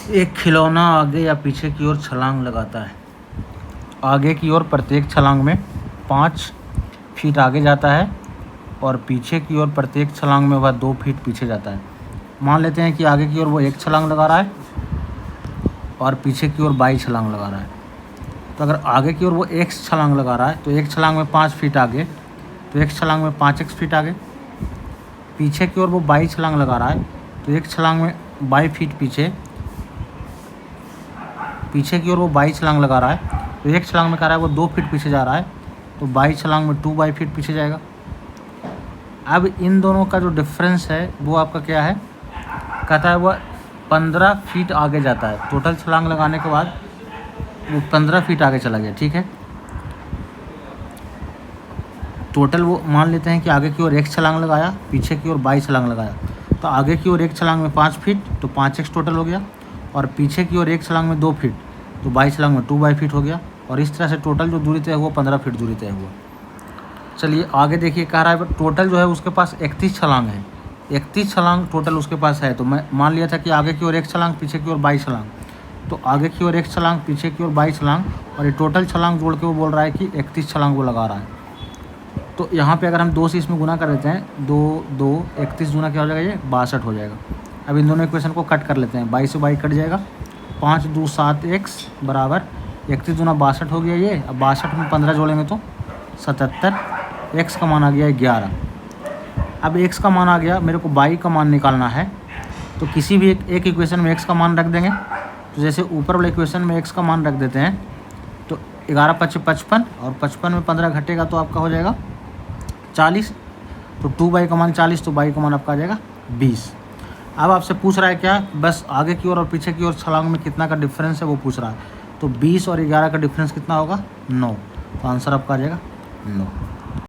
एक खिलौना आगे या पीछे की ओर छलांग लगाता है। आगे की ओर प्रत्येक छलांग में 5 फीट आगे जाता है और पीछे की ओर प्रत्येक छलांग में वह 2 फीट पीछे जाता है। मान लेते हैं कि आगे की ओर वो 1 छलांग लगा रहा है और पीछे की ओर 22 छलांग लगा रहा है। तो अगर आगे की ओर वो x छलांग लगा रहा है तो एक छलांग में 5 फीट आगे, तो एक छलांग में 5x फीट आगे। पीछे की ओर वो 22 छलांग लगा रहा है तो एक छलांग में 22 फीट पीछे। पीछे की ओर वो 22 छलांग लगा रहा है तो एक छलांग में कह रहा है वो 2 फीट पीछे जा रहा है, तो 22 छलांग में 2 फीट पीछे जाएगा। अब इन दोनों का जो डिफरेंस है वो आपका क्या है, कहता है वह 15 फीट आगे जाता है। टोटल छलांग लगाने के बाद वो 15 फीट आगे चला गया। ठीक है, टोटल वो मान लेते हैं कि आगे की ओर 1 छलांग लगाया, पीछे की ओर 22 छलांग लगाया। तो आगे की ओर 1 छलांग में 5 फीट तो 5x टोटल हो गया, और पीछे की ओर 1 छलांग में 2 फीट तो 22 छलांग में 2 फीट हो गया। और इस तरह से टोटल जो दूरी तय हुआ 15 फीट दूरी तय हुआ। चलिए आगे देखिए, कह रहा है टोटल जो है उसके पास 31 छलांग है। 31 छलांग टोटल उसके पास है। तो मैं मान लिया था कि आगे की ओर 1 छलांग, पीछे की ओर 22 छलांग। तो आगे की ओर 1 छलांग, पीछे की ओर 22 छलांग, और ये टोटल छलांग जोड़ के वो बोल रहा है कि 31 छलांग वो लगा रहा है। तो यहाँ पे अगर हम 2 से इसमें गुना कर देते हैं, 2 31 गुना क्या हो जाएगा, ये 62 हो जाएगा। अब इन दोनों इक्वेशन को कट कर लेते हैं, 22 से 22 कट जाएगा, 5 2 7 x बराबर 31 गुना 62 हो गया ये। अब 62 में 15 जोड़ेंगे तो 77, x का मान आ गया 11। अब x का मान आ गया, मेरे को y का मान निकालना है। तो किसी भी एक इक्वेशन में x का मान रख देंगे। तो जैसे ऊपर वाले इक्वेशन में x का मान रख देते हैं, तो 11 5 55, और 55 में 15 घटेगा तो आपका हो जाएगा 40। तो 2y का मान 40, तो y का मान आपका आ जाएगा 20। अब आपसे पूछ रहा है क्या, बस आगे की ओर और पीछे की ओर छलांग में कितना का डिफरेंस है वो पूछ रहा है। तो 20 और 11 का डिफरेंस कितना होगा, 9। तो आंसर आपका आ जाएगा 9।